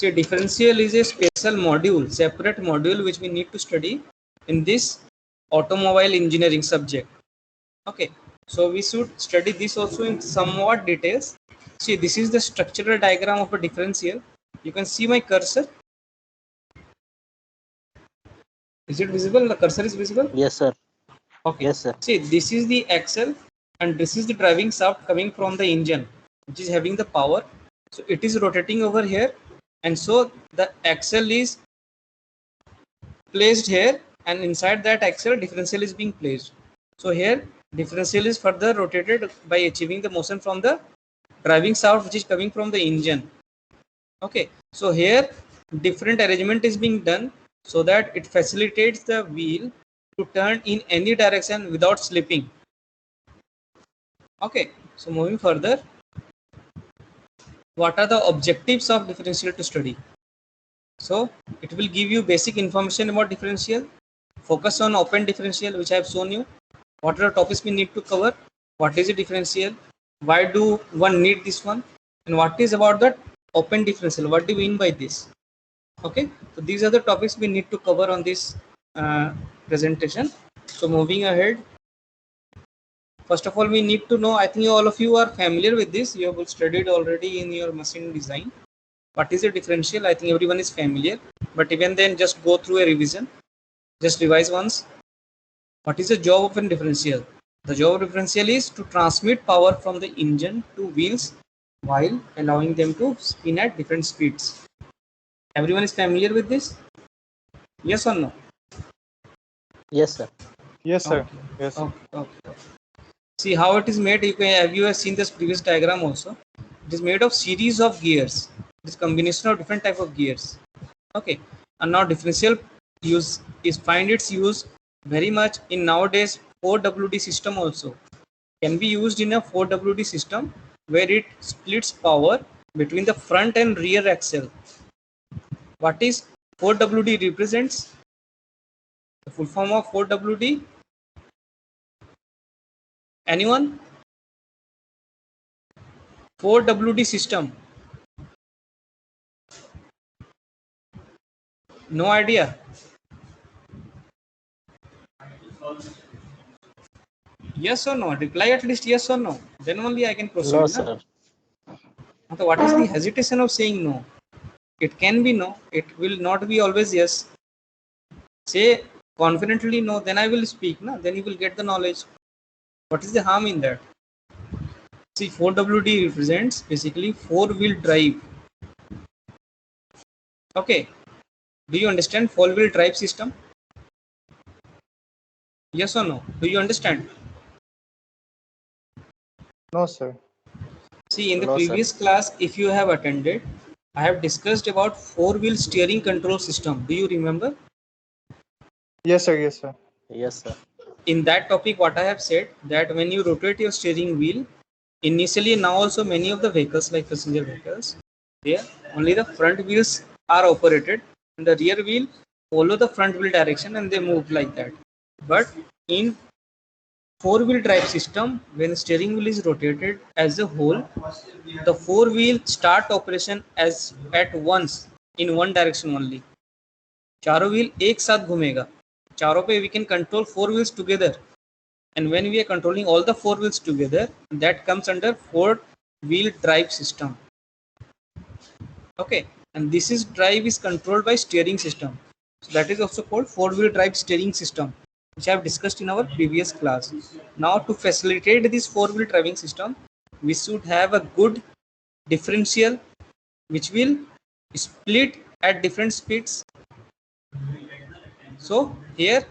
See, differential is a special module, separate module which we need to study in this automobile engineering subject. Okay, so we should study this also in somewhat details. See, this is the structural diagram of a differential. You can see my cursor. Is it visible? The cursor is visible? Yes, sir. Okay. Yes, sir. See, this is the axle and this is the driving shaft coming from the engine, which is having the power. So it is rotating over here, and so the axle is placed here, and inside that axle differential is being placed. So here differential is further rotated by achieving the motion from the driving shaft, which is coming from the engine. Okay, so here different arrangement is being done so that it facilitates the wheel to turn in any direction without slipping. Okay, so moving further, what are the objectives of differential to study? So it will give you basic information about differential, focus on open differential, which I have shown you. What are the topics we need to cover? What is a differential? Why do one need this one? And what is about that open differential? What do we mean by this? Okay, so these are the topics we need to cover on this presentation. So moving ahead, first of all, we need to know, I think all of you are familiar with this. You have studied already in your machine design. What is a differential? I think everyone is familiar, but even then just go through a revision, just revise once. What is the job of a differential? The job of differential is to transmit power from the engine to wheels while allowing them to spin at different speeds. Everyone is familiar with this? Yes or no? Yes, sir. Yes, sir. Okay. Yes. Okay. See how it is made. Have you seen this previous diagram also? It is made of series of gears. This combination of different type of gears. Okay, and now differential find its use very much in nowadays 4WD system also. Can be used in a 4WD system where it splits power between the front and rear axle. What is 4WD represents? The full form of 4WD? Anyone? 4WD system. No idea. Yes or no? Reply at least yes or no. Then only I can proceed. No, Na? sir. So what is the hesitation of saying no? It can be no. It will not be always yes. Say confidently no, then I will speak. Na? Then you will get the knowledge. What is the harm in that? See, 4WD represents basically four-wheel drive. Okay. Do you understand four-wheel drive system? Yes or no? Do you understand? No, sir. See, in the No, sir. previous class, if you have attended, I have discussed about four-wheel steering control system. Do you remember? Yes, sir. Yes, sir. Yes, sir. In that topic, what I have said, that when you rotate your steering wheel, initially now also many of the vehicles like passenger vehicles, there only the front wheels are operated and the rear wheel follow the front wheel direction and they move like that. But in four-wheel drive system, when the steering wheel is rotated as a whole, the four-wheel start operation as at once in one direction only. चारों wheel एक साथ घूमेगा. चारों पे we can control four wheels together, and when we are controlling all the four wheels together, that comes under four-wheel drive system. Okay, and this is drive is controlled by steering system. So that is also called four-wheel drive steering system, which I have discussed in our previous class. Now to facilitate this four-wheel driving system, we should have a good differential which will split at different speeds. So here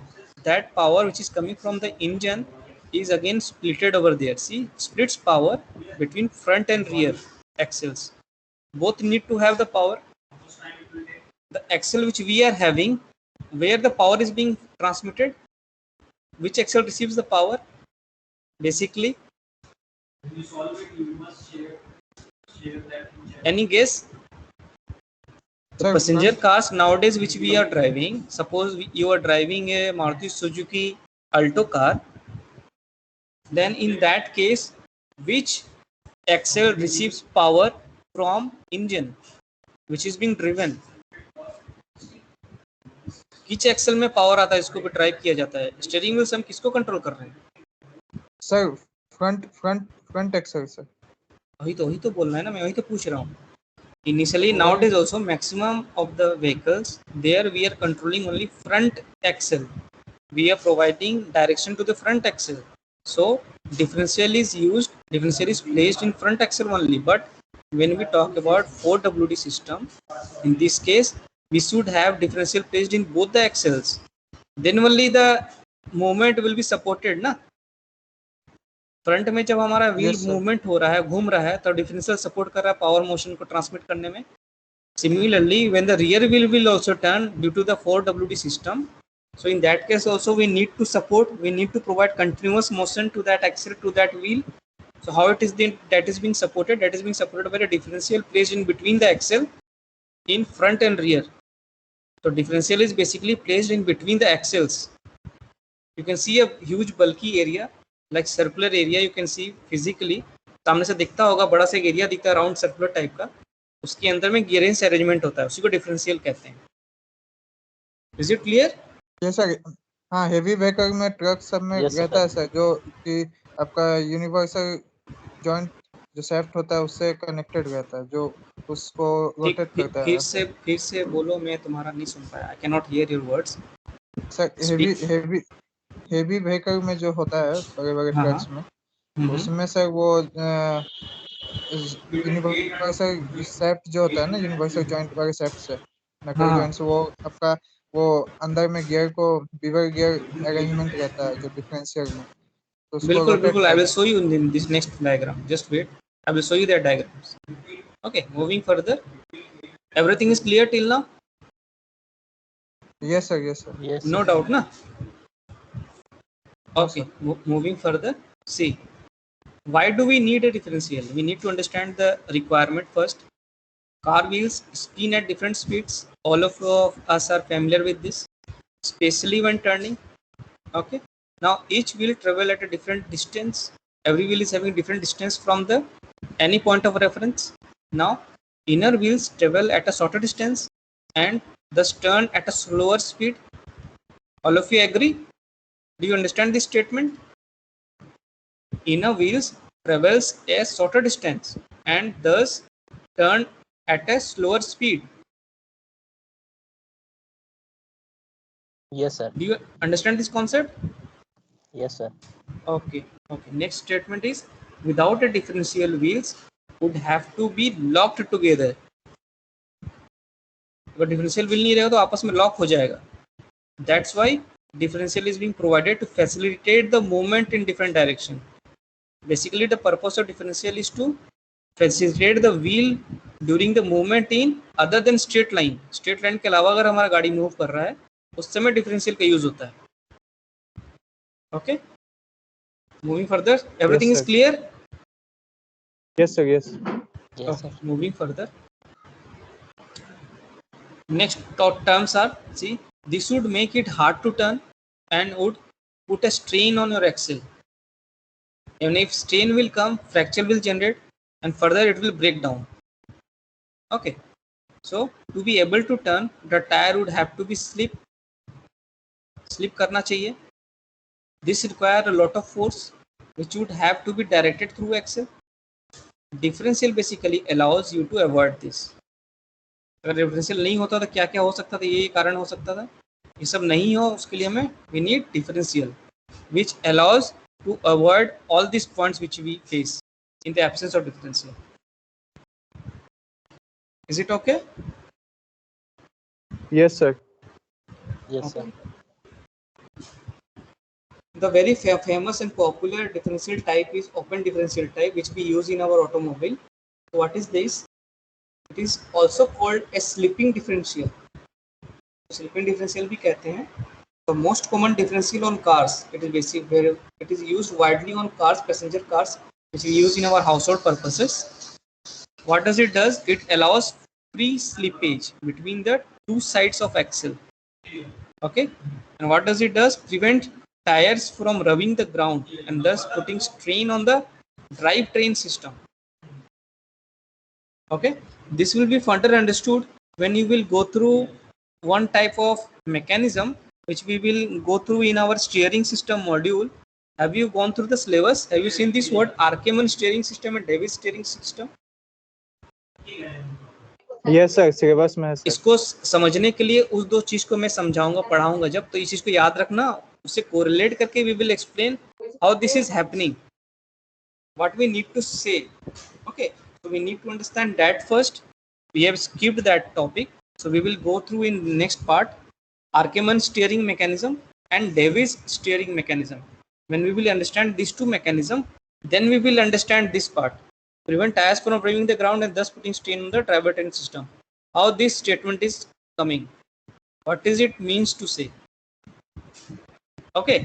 that power which is coming from the engine is again splitted over there. See, splits power between front and rear axles. Both need to have the power. The axle which we are having, where the power is being transmitted, which axle receives the power? Basically, any guess? The Sir, passenger cars nowadays which we are driving, suppose you are driving a Maruti Suzuki Alto car, then in that case, which axle receives power from engine? which is being driven. किस Excel में power आता है, इसको भी drive किया जाता है. Steering wheel से हम किसको कंट्रोल कर रहे हैं? Sir front axle sir. वही तो बोलना है ना, मैं वही तो पूछ रहा हूँ. Initially, nowadays also maximum of the vehicles there we are controlling only front axle. We are providing direction to the front axle. So differential is used. Differential is placed in front axle only. But when we talk about 4WD system, in this case we should have differential placed in both the axles. Then only the movement will be supported ना. Front में जब हमारा wheel movement हो रहा है, घूम रहा है, तो डिफरेंशियल सपोर्ट कर रहा है पावर मोशन को ट्रांसमिट करने में. Similarly when the rear wheel will also turn due to the 4WD system, so in that case also we need to provide continuous motion to that axle, to that wheel. So how it is then that is being supported by a differential placed in between the axle in front and rear. So differential is basically placed in between the axles. You can see a huge bulky area like circular area, you can see physically. सामने से दिखता होगा, बड़ा सा area दिखता है round circular type का, उसके अंदर में गियरेंस अरेंजमेंट होता है, उसी को डिफरेंशियल कहते हैं. Is it clear? Yes sir. हाँ, हेवी व्हीकल में ट्रक सब में Yes, sir. रहता है सर, जो कि आपका यूनिवर्सल जॉइंट जो शाफ्ट होता है उससे कनेक्टेड रहता है, जो उसको रोटेट करता है. फिर से बोलो, मैं तुम्हारा नहीं सुन पाया. I can not here your words. Sir heavy vehicle में जो होता है बड़े बड़े हाँ, ट्रक्स में, उसमें सर वो यूनिवर्सल शाफ्ट जो होता है ना, यूनिवर्सल जॉइंट वाले शाफ्ट से, नकल हाँ. जॉइंट से, वो आपका वो अंदर में गियर को बिवर गियर अरेंजमेंट रहता है जो डिफरेंशियल में, तो उसको बिल्कुल रोटेट बिल्कुल. आई विल करता show you in this next diagram. Just wait, I will show you that diagrams. Okay, moving further. Everything is clear till now? है. Yes sir, yes sir. Yes, No sir. doubt na? No, Okay, sir. moving further. See, why do we need a differential? We need to understand the requirement first. Car wheels spin at different speeds. All of us are familiar with this, especially when turning. Okay. Now each wheel travel at a different distance. Every wheel is having different distance from the any point of reference. Now inner wheels travel at a shorter distance and thus turn at a slower speed. All of you agree? Do you understand this statement? Inner wheels travels a shorter distance and thus turn at a slower speed. Yes, sir. Do you understand this concept? Yes, sir. Okay. Next statement is without a differential wheels would have to be locked together. अगर differential wheel नहीं रहेगा तो आपस में lock हो जाएगा. That's why differential is being provided to facilitate the movement in different direction. Basically the purpose of differential is to facilitate the wheel during the movement in other than straight line. Straight line के अलावा अगर हमारा गाड़ी move कर रहा है उस समय differential का यूज होता है. Okay, moving further. Everything is sir. clear? Yes sir, yes. Yes, sir. Okay, moving further. Next terms are, see, this would make it hard to turn and would put a strain on your axle. And if strain will come, fracture will generate and further it will break down. Okay, so to be able to turn, the tire would have to be slip करना चाहिए. This require a lot of force which would have to be directed through axle. Differential basically allows you to avoid this. अगर differential नहीं होता तो क्या क्या हो सकता था, ये कारण हो सकता था. ये सब नहीं हो उसके लिए हमें we need differential which allows to avoid all these points which we face in the absence of differential. Is it okay? Yes sir. Yes, sir. The very famous and popular differential type is open differential type, which we use in our automobile. So what is this? It is also called a slipping differential. Slipping differential भी कहते हैं. The most common differential on cars. It is basically it is used widely on cars, passenger cars, which we use in our household purposes. What does it does? It allows free slippage between the two sides of axle. Okay, and what does it does? Prevent tires from rubbing the ground and thus putting strain on the drivetrain system. Okay, This will be further understood when you will go through one type of mechanism which we will go through in our steering system module. Have you gone through the syllabus? Have you seen this word Arkman steering system and Davis steering system? Yes sir, syllabus में है sir. इसको समझने के लिए उस दो चीज को मैं समझाऊंगा, पढ़ाऊंगा जब, तो इस चीज को याद रखना, उससे कोरिलेट करके we will explain how this is happening, what we need to say. Okay, so we need to understand that first. We have skipped that topic, so we will go through in the next part Arkman steering mechanism and Davis steering mechanism. When we will understand these two mechanisms, then we will understand this part: prevent tires from driving the ground and thus putting strain on the travertine system. How this statement is coming, what is it means to say. Okay,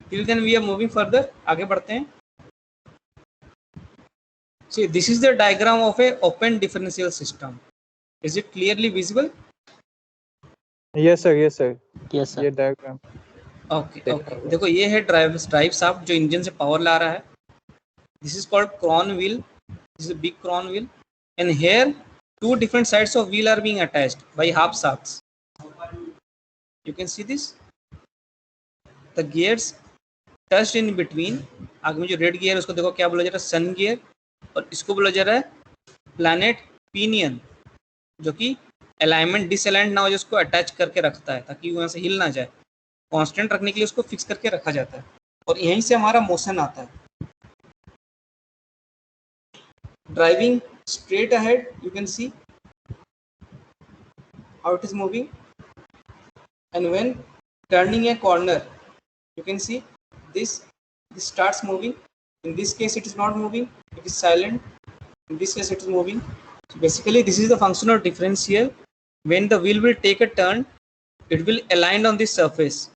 till then we are moving further. आगे बढ़ते हैं. See, this is the diagram of a open differential system. Is it clearly visible? Yes sir, yes sir, Yes, sir. ये diagram. Okay, okay. देखो ये है drive shaft जो engine से power ला रहा है. This is called crown wheel. This is a big crown wheel, and here two different sides of wheel are being attached by half shafts. You can see this. The gears touched in between. आगे में जो red gear उसको देखो क्या बोला जा रहा है, सन गियर, और इसको बोला जा रहा है प्लैनेट पिनियन, जो कि अलाइनमेंट डिसअलाइंड ना हो, जो उसको अटैच करके रखता है ताकि वहाँ से हिल ना जाए. कांस्टेंट रखने के लिए उसको फिक्स करके रखा जाता है, और यहीं से हमारा मोशन आता है. Driving straight ahead, you can see how it is moving, and when turning a corner you can see this starts moving. In this case it is not moving, it is silent. In this case it is moving. So basically this is the function of differential. When the wheel will take a turn, it will align on this surface.